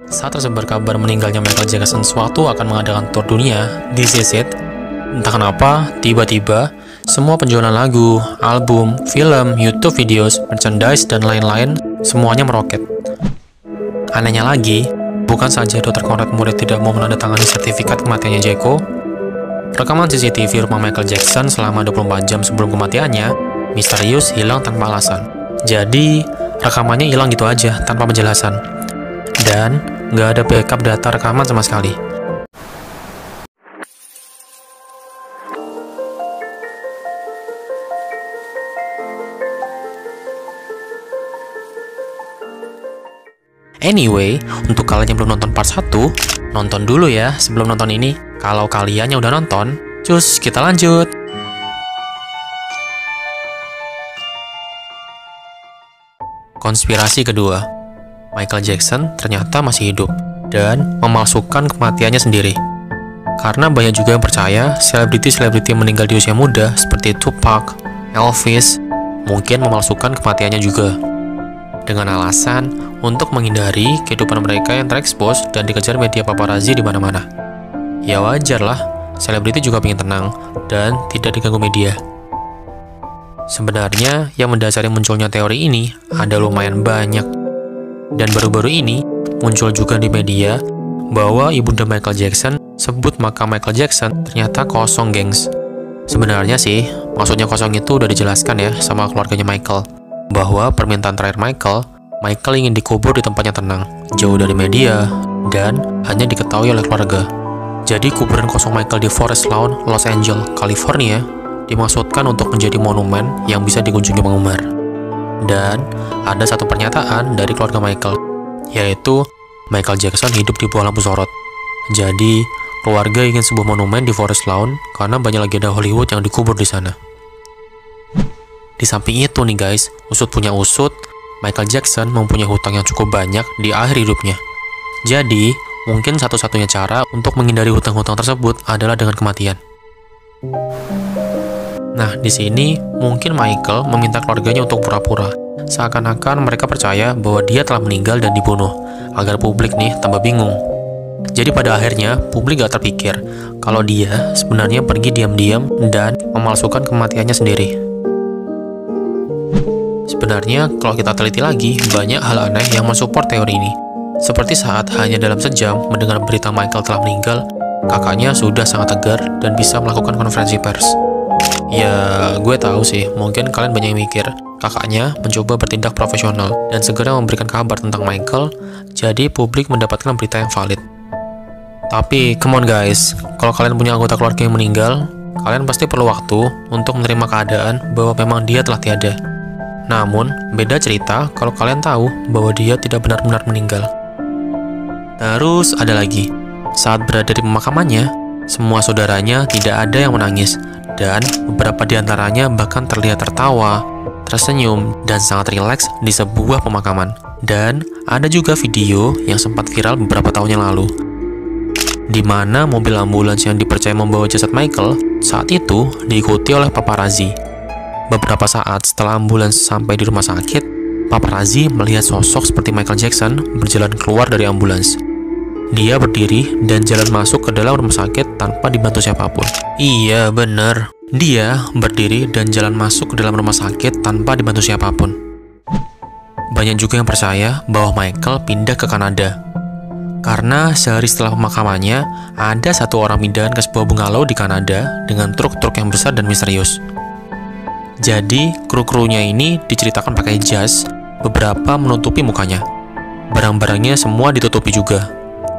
Saat tersebar kabar meninggalnya Michael Jackson, suatu akan mengadakan tour dunia, This Is It. Entah kenapa, tiba-tiba, semua penjualan lagu, album, film, YouTube videos, merchandise, dan lain-lain, semuanya meroket. Anehnya lagi, bukan saja Dr. Conrad Murray tidak mau menandatangani sertifikat kematiannya Jeko, rekaman CCTV rumah Michael Jackson selama 24 jam sebelum kematiannya, misterius hilang tanpa alasan. Jadi, rekamannya hilang gitu aja, tanpa penjelasan. Dan, nggak ada backup data rekaman sama sekali. Anyway, untuk kalian yang belum nonton part 1, nonton dulu ya sebelum nonton ini. Kalau kalian yang udah nonton, cus, kita lanjut. Konspirasi kedua, Michael Jackson ternyata masih hidup dan memalsukan kematiannya sendiri. Karena banyak juga yang percaya selebriti-selebriti yang meninggal di usia muda seperti Tupac, Elvis, mungkin memalsukan kematiannya juga. Dengan alasan untuk menghindari kehidupan mereka yang terekspos dan dikejar media paparazzi di mana-mana. Ya wajar lah, selebriti juga ingin tenang dan tidak diganggu media. Sebenarnya yang mendasari munculnya teori ini ada lumayan banyak. Dan baru-baru ini muncul juga di media bahwa ibunda Michael Jackson sebut makam Michael Jackson ternyata kosong, gengs. Sebenarnya sih, maksudnya kosong itu udah dijelaskan ya sama keluarganya Michael, bahwa permintaan terakhir Michael ingin dikubur di tempat yang tenang, jauh dari media, dan hanya diketahui oleh keluarga. Jadi kuburan kosong Michael di Forest Lawn, Los Angeles, California, dimaksudkan untuk menjadi monumen yang bisa dikunjungi penggemar. Dan ada satu pernyataan dari keluarga Michael, yaitu Michael Jackson hidup di bawah lampu sorot. Jadi, keluarga ingin sebuah monumen di Forest Lawn karena banyak legenda Hollywood yang dikubur di sana. Di samping itu nih guys, usut punya usut, Michael Jackson mempunyai hutang yang cukup banyak di akhir hidupnya. Jadi, mungkin satu-satunya cara untuk menghindari hutang-hutang tersebut adalah dengan kematian. Nah, di sini mungkin Michael meminta keluarganya untuk pura-pura, seakan-akan mereka percaya bahwa dia telah meninggal dan dibunuh, agar publik nih tambah bingung. Jadi pada akhirnya, publik gak terpikir kalau dia sebenarnya pergi diam-diam dan memalsukan kematiannya sendiri. Sebenarnya, kalau kita teliti lagi, banyak hal aneh yang mensupport teori ini. Seperti saat hanya dalam sejam mendengar berita Michael telah meninggal, kakaknya sudah sangat tegar dan bisa melakukan konferensi pers. Ya, gue tahu sih, mungkin kalian banyak yang mikir, kakaknya mencoba bertindak profesional dan segera memberikan kabar tentang Michael, jadi publik mendapatkan berita yang valid. Tapi, come on guys, kalau kalian punya anggota keluarga yang meninggal, kalian pasti perlu waktu untuk menerima keadaan bahwa memang dia telah tiada. Namun, beda cerita kalau kalian tahu bahwa dia tidak benar-benar meninggal. Terus ada lagi, saat berada di pemakamannya, semua saudaranya tidak ada yang menangis, dan beberapa di antaranya bahkan terlihat tertawa, tersenyum, dan sangat rileks di sebuah pemakaman. Dan ada juga video yang sempat viral beberapa tahun yang lalu, di mana mobil ambulans yang dipercaya membawa jasad Michael saat itu diikuti oleh paparazzi. Beberapa saat setelah ambulans sampai di rumah sakit, paparazzi melihat sosok seperti Michael Jackson berjalan keluar dari ambulans. Dia berdiri dan jalan masuk ke dalam rumah sakit tanpa dibantu siapapun. Iya, bener. Dia berdiri dan jalan masuk ke dalam rumah sakit tanpa dibantu siapapun. Banyak juga yang percaya bahwa Michael pindah ke Kanada. Karena sehari setelah pemakamannya, ada satu orang pindahan ke sebuah bungalow di Kanada dengan truk-truk yang besar dan misterius. Jadi, kru-krunya ini diceritakan pakai jas, beberapa menutupi mukanya. Barang-barangnya semua ditutupi juga.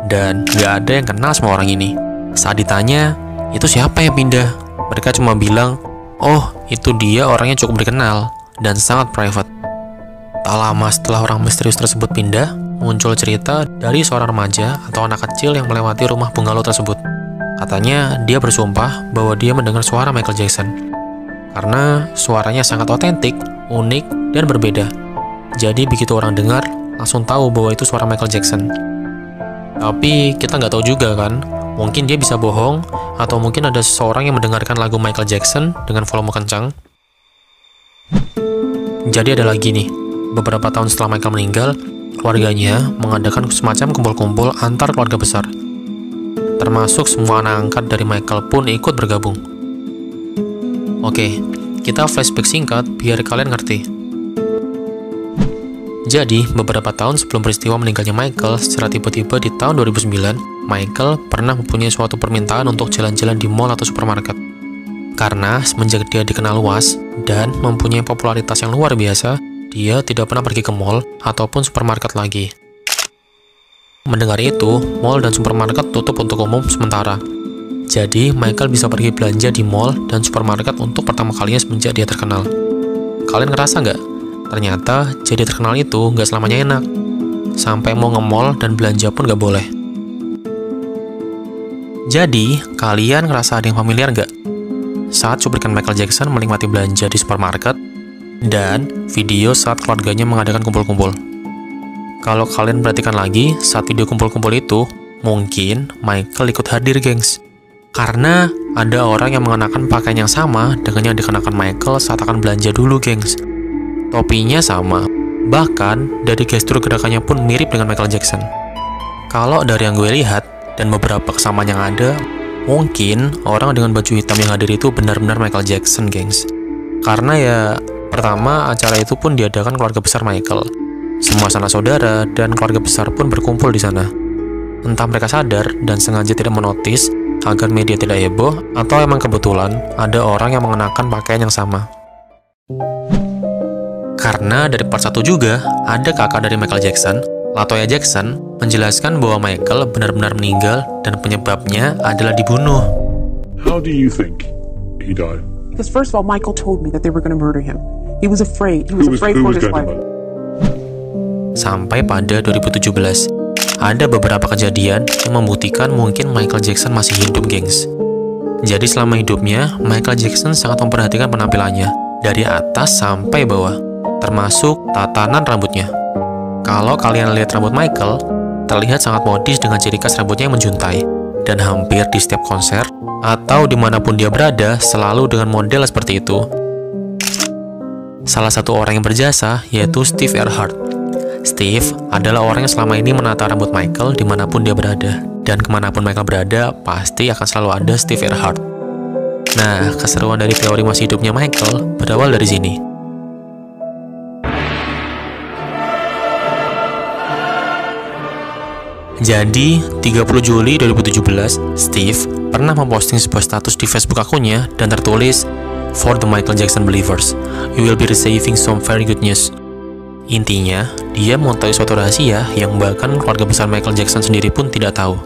Dan gak ada yang kenal sama orang ini. Saat ditanya, itu siapa yang pindah? Mereka cuma bilang, oh, itu dia orangnya cukup dikenal dan sangat private. Tak lama setelah orang misterius tersebut pindah, muncul cerita dari seorang remaja atau anak kecil yang melewati rumah bungalow tersebut. Katanya, dia bersumpah bahwa dia mendengar suara Michael Jackson. Karena suaranya sangat otentik, unik, dan berbeda. Jadi begitu orang dengar, langsung tahu bahwa itu suara Michael Jackson. Tapi kita nggak tahu juga kan, mungkin dia bisa bohong, atau mungkin ada seseorang yang mendengarkan lagu Michael Jackson dengan volume kencang. Jadi ada lagi nih, beberapa tahun setelah Michael meninggal, keluarganya mengadakan semacam kumpul-kumpul antar keluarga besar. Termasuk semua anak angkat dari Michael pun ikut bergabung. Oke, kita flashback singkat biar kalian ngerti. Jadi, beberapa tahun sebelum peristiwa meninggalnya Michael, secara tiba-tiba di tahun 2009, Michael pernah mempunyai suatu permintaan untuk jalan-jalan di mall atau supermarket. Karena semenjak dia dikenal luas dan mempunyai popularitas yang luar biasa, dia tidak pernah pergi ke mall ataupun supermarket lagi. Mendengar itu, mall dan supermarket tutup untuk umum sementara. Jadi, Michael bisa pergi belanja di mall dan supermarket untuk pertama kalinya semenjak dia terkenal. Kalian ngerasa nggak? Ternyata, jadi terkenal itu nggak selamanya enak. Sampai mau nge-mall dan belanja pun nggak boleh. Jadi, kalian ngerasa ada yang familiar nggak? Saat cuplikan Michael Jackson menikmati belanja di supermarket, dan video saat keluarganya mengadakan kumpul-kumpul. Kalau kalian perhatikan lagi, saat video kumpul-kumpul itu, mungkin Michael ikut hadir, gengs. Karena ada orang yang mengenakan pakaian yang sama dengan yang dikenakan Michael saat akan belanja dulu, gengs. Topinya sama, bahkan dari gestur gerakannya pun mirip dengan Michael Jackson. Kalau dari yang gue lihat, dan beberapa kesamaan yang ada, mungkin orang dengan baju hitam yang hadir itu benar-benar Michael Jackson, gengs. Karena ya, pertama acara itu pun diadakan keluarga besar Michael. Semua sanak saudara dan keluarga besar pun berkumpul di sana. Entah mereka sadar dan sengaja tidak menotis agar media tidak heboh, atau emang kebetulan ada orang yang mengenakan pakaian yang sama. Karena dari part 1 juga, ada kakak dari Michael Jackson, Latoya Jackson, menjelaskan bahwa Michael benar-benar meninggal dan penyebabnya adalah dibunuh. How do you think he died? Because first of all, Michael told me that they were going to murder him. He was afraid. He was afraid for his life. Sampai pada 2017, ada beberapa kejadian yang membuktikan mungkin Michael Jackson masih hidup, gengs. Jadi selama hidupnya, Michael Jackson sangat memperhatikan penampilannya, dari atas sampai bawah, termasuk tatanan rambutnya. Kalau kalian lihat rambut Michael, terlihat sangat modis dengan ciri khas rambutnya yang menjuntai, dan hampir di setiap konser, atau dimanapun dia berada, selalu dengan model seperti itu. Salah satu orang yang berjasa, yaitu Steve Earhart. Steve adalah orang yang selama ini menata rambut Michael dimanapun dia berada, dan kemanapun Michael berada, pasti akan selalu ada Steve Earhart. Nah, keseruan dari teori masa hidupnya Michael berawal dari sini. Jadi, 30 Juli 2017, Steve pernah memposting sebuah status di Facebook akunnya dan tertulis, "For the Michael Jackson believers, you will be receiving some very good news." Intinya, dia mengetahui suatu rahasia yang bahkan keluarga besar Michael Jackson sendiri pun tidak tahu.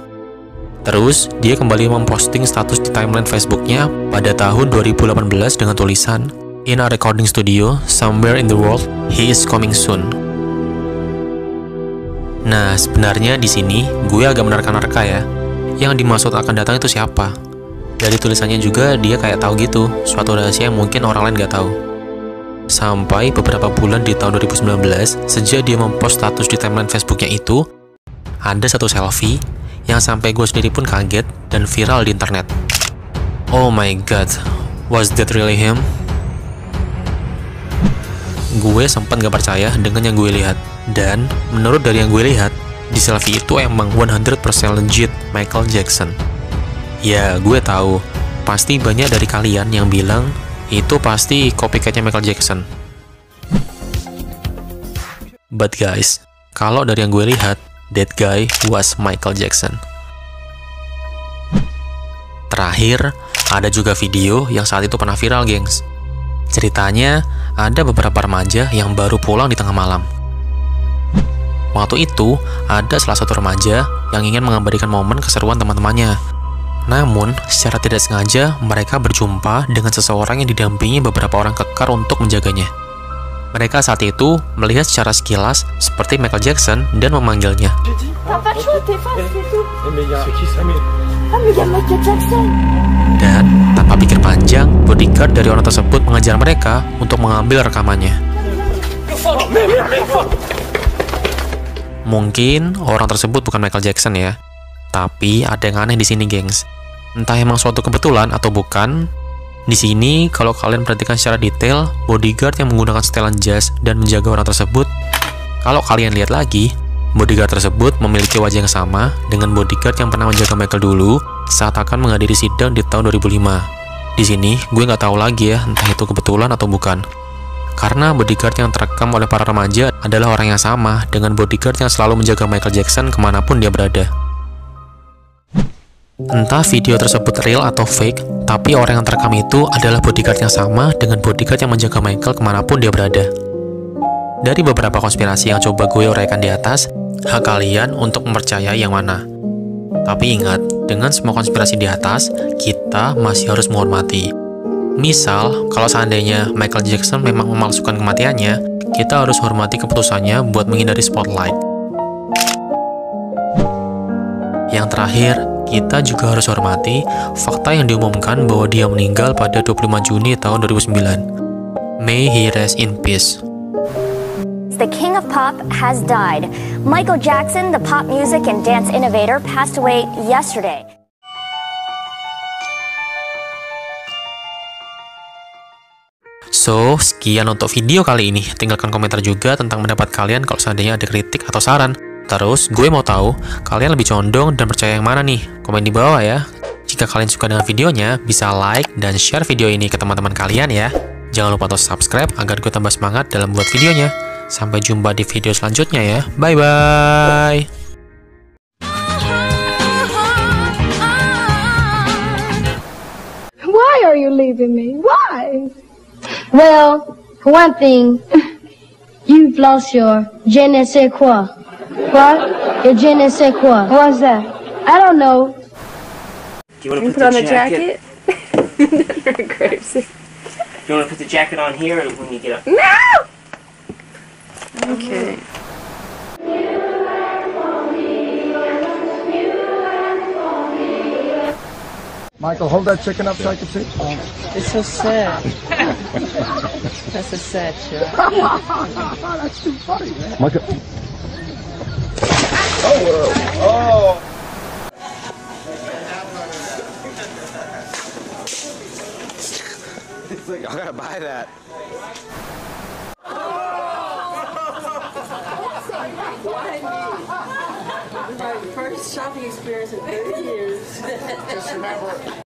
Terus, dia kembali memposting status di timeline Facebooknya pada tahun 2018 dengan tulisan, "In a recording studio, somewhere in the world, he is coming soon." Nah, sebenarnya di sini gue agak menerka-nerka ya. Yang dimaksud akan datang itu siapa? Dari tulisannya juga dia kayak tahu gitu, suatu rahasia yang mungkin orang lain gak tahu. Sampai beberapa bulan di tahun 2019, sejak dia mempost status di timeline Facebooknya itu, ada satu selfie yang sampai gue sendiri pun kaget dan viral di internet. Oh my god, was that really him? Gue sempat gak percaya dengan yang gue lihat. Dan menurut dari yang gue lihat, di selfie itu emang 100% legit Michael Jackson. Ya, gue tahu, pasti banyak dari kalian yang bilang itu pasti copycatnya Michael Jackson. But guys, kalau dari yang gue lihat, that guy was Michael Jackson. Terakhir, ada juga video yang saat itu pernah viral, gengs. Ceritanya, ada beberapa remaja yang baru pulang di tengah malam. Waktu itu, ada salah satu remaja yang ingin mengabadikan momen keseruan teman-temannya. Namun, secara tidak sengaja, mereka berjumpa dengan seseorang yang didampingi beberapa orang kekar untuk menjaganya. Mereka saat itu melihat secara sekilas seperti Michael Jackson dan memanggilnya. Dan tanpa pikir panjang, bodyguard dari orang tersebut mengejar mereka untuk mengambil rekamannya. Mungkin orang tersebut bukan Michael Jackson ya, tapi ada yang aneh di sini, gengs. Entah emang suatu kebetulan atau bukan. Di sini, kalau kalian perhatikan secara detail, bodyguard yang menggunakan setelan jas dan menjaga orang tersebut Kalau kalian lihat lagi, bodyguard tersebut memiliki wajah yang sama dengan bodyguard yang pernah menjaga Michael dulu saat akan menghadiri sidang di tahun 2005. Di sini, gue nggak tahu lagi ya, entah itu kebetulan atau bukan. Karena bodyguard yang terekam oleh para remaja adalah orang yang sama dengan bodyguard yang selalu menjaga Michael Jackson kemanapun dia berada. Entah video tersebut real atau fake, tapi orang yang terekam itu adalah bodyguard yang sama dengan bodyguard yang menjaga Michael kemanapun dia berada. Dari beberapa konspirasi yang coba gue uraikan di atas, hak kalian untuk mempercayai yang mana. Tapi ingat, dengan semua konspirasi di atas, kita masih harus menghormati. Misal, kalau seandainya Michael Jackson memang memalsukan kematiannya, kita harus hormati keputusannya buat menghindari spotlight. Yang terakhir, kita juga harus hormati fakta yang diumumkan bahwa dia meninggal pada 25 Juni tahun 2009. May he rest in peace. The king of pop has died. Michael Jackson, the pop music and dance innovator, passed away yesterday. So, sekian untuk video kali ini. Tinggalkan komentar juga tentang pendapat kalian kalau seandainya ada kritik atau saran. Terus, gue mau tahu, kalian lebih condong dan percaya yang mana nih? Komen di bawah ya. Jika kalian suka dengan videonya, bisa like dan share video ini ke teman-teman kalian ya. Jangan lupa untuk subscribe agar gue tambah semangat dalam buat videonya. Sampai jumpa di video selanjutnya ya. Bye-bye. Why are you leaving me? Why? Well, for one thing, you've lost your je ne sais quoi. What? Your je ne sais quoi. What's that? I don't know. Do you want to Put on the jacket? Do you want to put the jacket on here or when you get up? No! Okay. Michael, hold that chicken up so I can see. It's so sad. That's a sad show. That's too funny, man. Michael. Oh. It's like, I gotta buy that. My first shopping experience in 30 years. Just remember.